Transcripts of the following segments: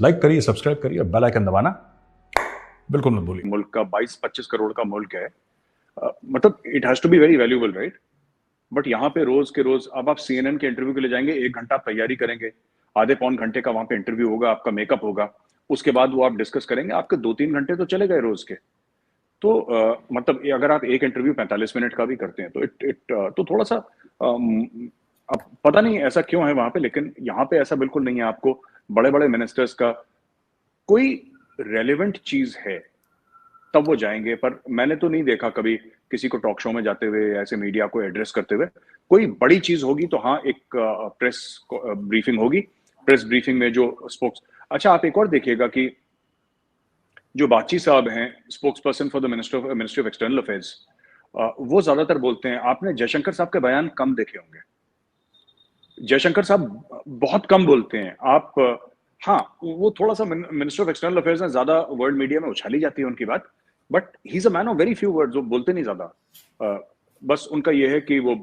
Like करिए, subscribe करिए, bell icon दबाना बिल्कुल मत भूलिए। मुल्क का 22-25 करोड़ का मुल्क है। मतलब it has to be very valuable, right? But यहाँ पे रोज के रोज अब आप सीएनएन के इंटरव्यू के लिए जाएंगे, 1 घंटा आप तैयारी करेंगे, आधे पौन घंटे का वहां पे इंटरव्यू होगा, आपका मेकअप होगा, उसके बाद वो आप डिस्कस करेंगे, आपके 2-3 घंटे तो चले गए रोज के। तो मतलब अगर आप एक इंटरव्यू 45 मिनट का भी करते हैं तो इट तो थोड़ा सा अब पता नहीं ऐसा क्यों है वहां पे, लेकिन यहाँ पे ऐसा बिल्कुल नहीं है। आपको बड़े बड़े मिनिस्टर्स का कोई रेलेवेंट चीज है तब वो जाएंगे, पर मैंने तो नहीं देखा कभी किसी को टॉक शो में जाते हुए ऐसे मीडिया को एड्रेस करते हुए। कोई बड़ी चीज होगी तो हाँ, एक प्रेस ब्रीफिंग होगी। प्रेस ब्रीफिंग में जो स्पोक्स, अच्छा आप एक और देखिएगा कि जो बाची साहब हैं, spokes person for the ministry of external affairs, वो ज्यादातर बोलते हैं। आपने जयशंकर साहब के बयान कम देखे होंगे। जयशंकर साहब बहुत कम बोलते हैं। आप हाँ, वो थोड़ा सा मिनिस्टर ऑफ एक्सटर्नल अफेयर्स है, ज्यादा वर्ल्ड मीडिया में उछाली जाती है उनकी बात, but he is a man of very few words. वो बोलते नहीं ज्यादा। बस उनका ये है कि वो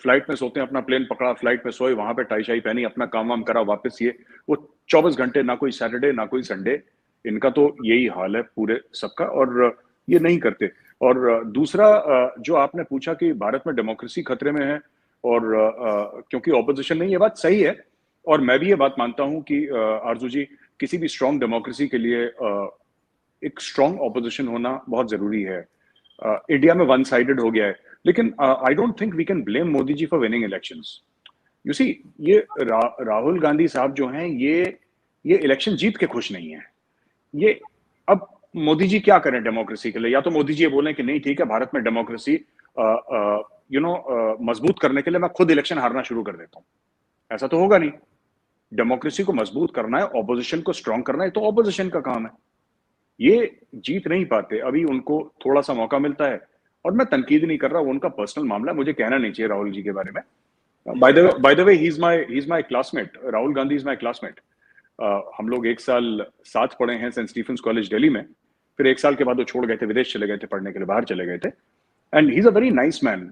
फ्लाइट में सोते हैं, अपना प्लेन पकड़ा, फ्लाइट में सोए, वहां पे टाई शाई पहनी, अपना काम वाम करा, वापस ये वो 24 घंटे, ना कोई सैटरडे ना कोई संडे। इनका तो यही हाल है पूरे सबका, और ये नहीं करते। और दूसरा, जो आपने पूछा कि भारत में डेमोक्रेसी खतरे में है और क्योंकि ऑपोजिशन नहीं, ये बात सही है। और मैं भी ये बात मानता हूं कि आरजू जी, किसी भी स्ट्रांग डेमोक्रेसी के लिए एक स्ट्रांग ऑपोजिशन होना बहुत जरूरी है। इंडिया में वन साइडेड हो गया है, लेकिन I don't think we can blame Modi ji for winning elections. You see, ये राहुल गांधी साहब जो हैं, ये इलेक्शन जीत के खुश नहीं है। ये अब मोदी जी क्या करें डेमोक्रेसी के लिए? या तो मोदी जी ये बोलें कि नहीं ठीक है, भारत में डेमोक्रेसी मजबूत करने के लिए मैं खुद इलेक्शन हारना शुरू कर देता हूं। ऐसा तो होगा नहीं। डेमोक्रेसी को मजबूत करना है, ऑपोजिशन को स्ट्रांग करना है, तो ऑपोजिशन का काम है। ये जीत नहीं पाते, अभी उनको थोड़ा सा मौका मिलता है। और मैं तनकीद नहीं कर रहा, वो उनका पर्सनल मामला है, मुझे कहना नहीं चाहिए राहुल जी के बारे में। By the way he is my classmate, Rahul Gandhi is my classmate. हम लोग एक साल साथ पढ़े हैं सेंट स्टीफेंस कॉलेज दिल्ली में। फिर एक साल के बाद वो छोड़ गए थे, विदेश चले गए थे पढ़ने के लिए, बाहर चले गए थे। And he is a very nice man.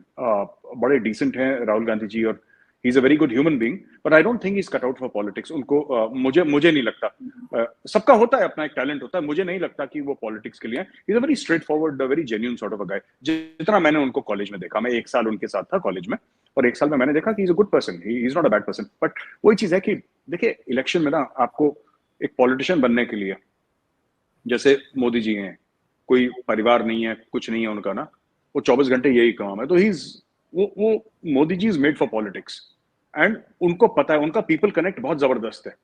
बड़े डिसेंट हैं राहुल गांधी जी, और ही is a very good human being. But I don't think he is cut out for politics. उनको मुझे नहीं लगता। सबका होता है, अपना एक टैलेंट होता है, मुझे नहीं लगता कि वो पॉलिटिक्स के लिए। He is a very straight forward, very genuine sort of a guy. जितना मैंने उनको कॉलेज में देखा, मैं एक साल उनके साथ था कॉलेज में, और एक साल में मैंने देखा कि is a good person, he is not a bad person. But वही चीज है कि देखिए, इलेक्शन में ना आपको एक पॉलिटिशियन बनने के लिए, जैसे मोदी जी हैं, कोई परिवार नहीं है, कुछ नहीं है उनका ना, वो 24 घंटे यही काम है, तो ही इज वो Modi ji is made for politics. And उनको पता है, उनका पीपल कनेक्ट बहुत जबरदस्त है,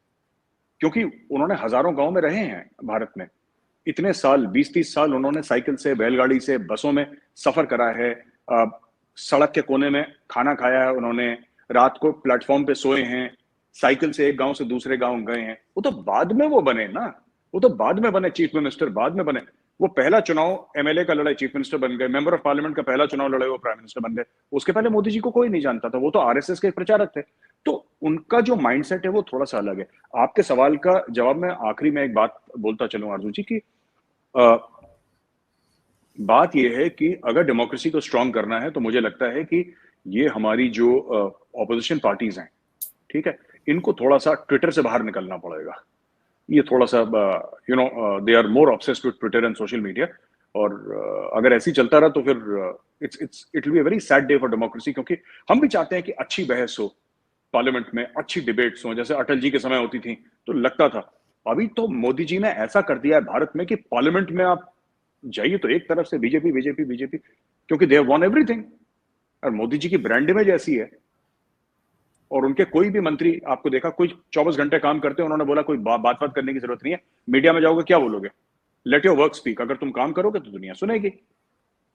क्योंकि उन्होंने हजारों गांव में रहे हैं भारत में। इतने साल, 20-30 साल उन्होंने साइकिल से, बैलगाड़ी से, बसों में सफर करा है। सड़क के कोने में खाना खाया है उन्होंने, रात को प्लेटफॉर्म पे सोए हैं, साइकिल से एक गांव से दूसरे गांव गए हैं। वो तो बाद में वो बने ना, वो तो बाद में बने चीफ मिनिस्टर, बाद में बने। वो पहला चुनाव एमएलए का लड़े, चीफ मिनिस्टर बन गए। मेंबर ऑफ पार्लियामेंट का पहला चुनाव लड़े, वो प्राइम मिनिस्टर बन गए। उसके पहले मोदी जी को कोई नहीं जानता था, वो तो आरएसएस के प्रचारक थे। तो उनका जो माइंडसेट है वो थोड़ा सा अलग है। आपके सवाल का जवाब मैं आखिरी में एक बात बोलता चलूं आरजू जी की, बात यह है कि अगर डेमोक्रेसी को स्ट्रांग करना है तो मुझे लगता है कि ये हमारी जो ऑपोजिशन पार्टीज हैं, ठीक है, इनको थोड़ा सा ट्विटर से बाहर निकलना पड़ेगा। ये थोड़ा सा they are more obsessed with Twitter and social media. और अगर ऐसे ही चलता रहा तो फिर it will be a very sad day for democracy, क्योंकि हम भी चाहते हैं कि अच्छी बहस हो पार्लियामेंट में, अच्छी डिबेट्स हो, जैसे अटल जी के समय होती थी तो लगता था। अभी तो मोदी जी ने ऐसा कर दिया है भारत में कि पार्लियामेंट में आप जाइए तो एक तरफ से बीजेपी बीजेपी बीजेपी, क्योंकि दे हैव वॉन एवरीथिंग। और मोदी जी की ब्रांड इमेज ऐसी है। और उनके कोई भी मंत्री आपको देखा, कोई 24 घंटे काम करते हैं, उन्होंने बोला कोई बात बात करने की जरूरत नहीं है। मीडिया में जाओगे क्या बोलोगे? Let your work speak. अगर तुम काम करोगे तो दुनिया सुनेगी।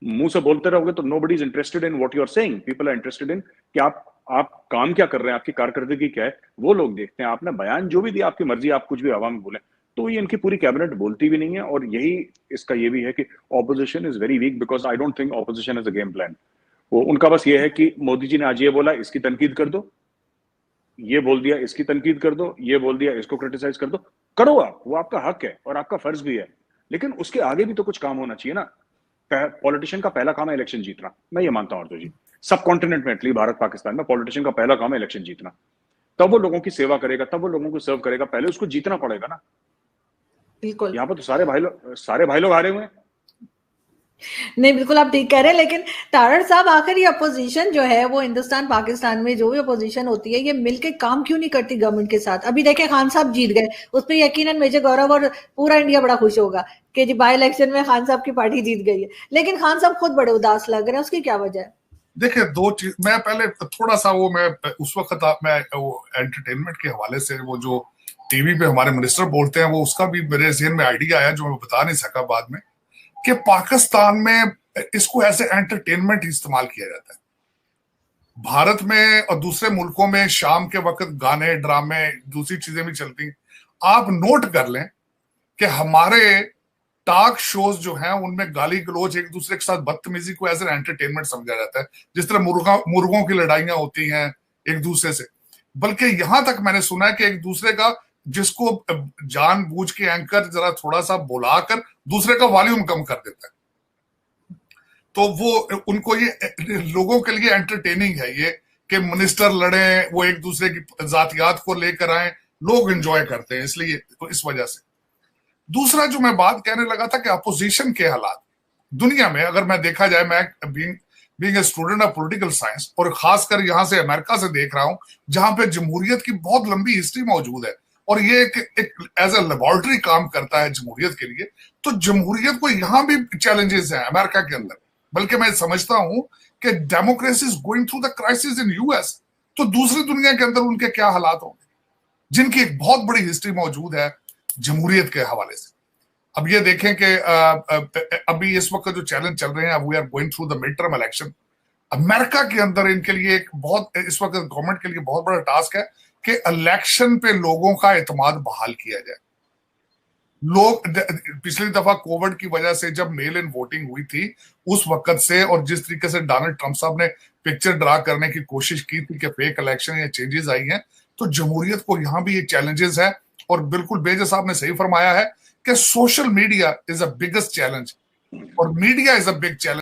मुंह से बोलते रहोगे तो nobody is interested in what you are saying. People are interested in कि आप काम क्या कर रहे हैं, आपकी कारकर्दगी क्या है, वो लोग देखते हैं। आपने बयान जो भी दिया, आपकी मर्जी, आप कुछ भी हवा में बोले। तो ये इनकी पूरी कैबिनेट बोलती भी नहीं है, और यही इसका ये भी है कि opposition is very weak, because I don't think opposition is a game plan. वो उनका बस ये है कि मोदी जी ने आज ये बोला, इसकी तनकीद कर दो, ये बोल दिया इसकी तनकीद कर दो, ये बोल दिया इसको क्रिटिसाइज कर दो। करो आप, वो आपका हक है और आपका फर्ज भी है, लेकिन उसके आगे भी तो कुछ काम होना चाहिए ना। पॉलिटिशियन का पहला काम है इलेक्शन जीतना, मैं ये मानता हूं अर्जुन जी। सब कॉन्टिनेंट में, एटलीस्ट भारत पाकिस्तान में, पॉलिटिशियन का पहला काम है इलेक्शन जीतना। तब वो लोगों की सेवा करेगा, तब वो लोगों को सर्व करेगा, पहले उसको जीतना पड़ेगा ना। बिल्कुल। यहाँ पर तो सारे भाई लोग हारे हुए हैं। नहीं, बिल्कुल आप ठीक कह रहे हैं, लेकिन तारड़ साहब आखिर ये अपोजिशन जो है वो हिंदुस्तान पाकिस्तान में जो भी अपोजिशन होती है ये मिलके काम क्यों नहीं करती गवर्नमेंट के साथ? अभी देखिए खान साहब जीत गए, उस पर यकीनन मेजर गौरव और पूरा इंडिया बड़ा खुश होगा कि जी बाई इलेक्शन में खान साहब की पार्टी जीत गई है, लेकिन खान साहब खुद बड़े उदास लग रहे हैं, उसकी क्या वजह है? देखिए, दो चीज मैं पहले थोड़ा सा वो मैं उस वक्त मैं वो एंटरटेनमेंट के हवाले से वो जो टीवी पे हमारे मिनिस्टर बोलते हैं वो उसका भी मेरे जहन में आइडिया आया जो मैं बता नहीं सका बाद में, कि पाकिस्तान में इसको ऐसे एंटरटेनमेंट इस्तेमाल किया जाता है। भारत में और दूसरे मुल्कों में शाम के वक्त गाने, ड्रामे, दूसरी चीजें भी चलती हैं। आप नोट कर लें कि हमारे टॉक शोज जो हैं उनमें गाली गलौज, एक दूसरे के साथ बदतमीजी को एज एन एंटरटेनमेंट समझा जाता है, जिस तरह मुर्गों की लड़ाइयां होती हैं एक दूसरे से। बल्कि यहां तक मैंने सुना है कि एक दूसरे का, जिसको जानबूझ के एंकर जरा थोड़ा सा बुलाकर दूसरे का वॉल्यूम कम कर देता है, तो वो उनको ये लोगों के लिए एंटरटेनिंग है ये कि मिनिस्टर लड़े, वो एक दूसरे की जातियात को लेकर आए, लोग एंजॉय करते हैं, इसलिए तो इस वजह से। दूसरा जो मैं बात कहने लगा था कि अपोजिशन के हालात दुनिया में अगर मैं देखा जाए, मैं being a student of political science और खासकर यहां से अमेरिका से देख रहा हूं जहां पे जमहूरियत की बहुत लंबी हिस्ट्री मौजूद है और ये एक एज ए लेबोरेटरी काम करता है जमहूरियत के लिए, तो जमहूरियत को यहां भी चैलेंजेस हैं अमेरिका के अंदर। बल्कि मैं समझता हूं कि democracy is going through the crisis in US, तो दूसरी दुनिया के अंदर उनके क्या हालात होंगे जिनकी एक बहुत बड़ी हिस्ट्री मौजूद है जमहूरियत के हवाले से। अब ये देखें कि अभी इस वक्त जो चैलेंज चल रहे हैं, we are going through the mid term election. America के अंदर इनके लिए एक बहुत, इस वक्त गवर्नमेंट के लिए बहुत बड़ा टास्क है कि इलेक्शन पे लोगों का एतमाद बहाल किया जाए। लोग पिछली दफा कोविड की वजह से जब मेल इन वोटिंग हुई थी उस वक्त से, और जिस तरीके से डोनाल्ड ट्रंप साहब ने पिक्चर ड्रा करने की कोशिश की थी कि फेक इलेक्शन या चेंजेस आई हैं, तो जमहूरियत को यहां भी ये चैलेंजेस है। और बिल्कुल बेजा साहब ने सही फरमाया है कि social media is a biggest challenge और media is a big challenge.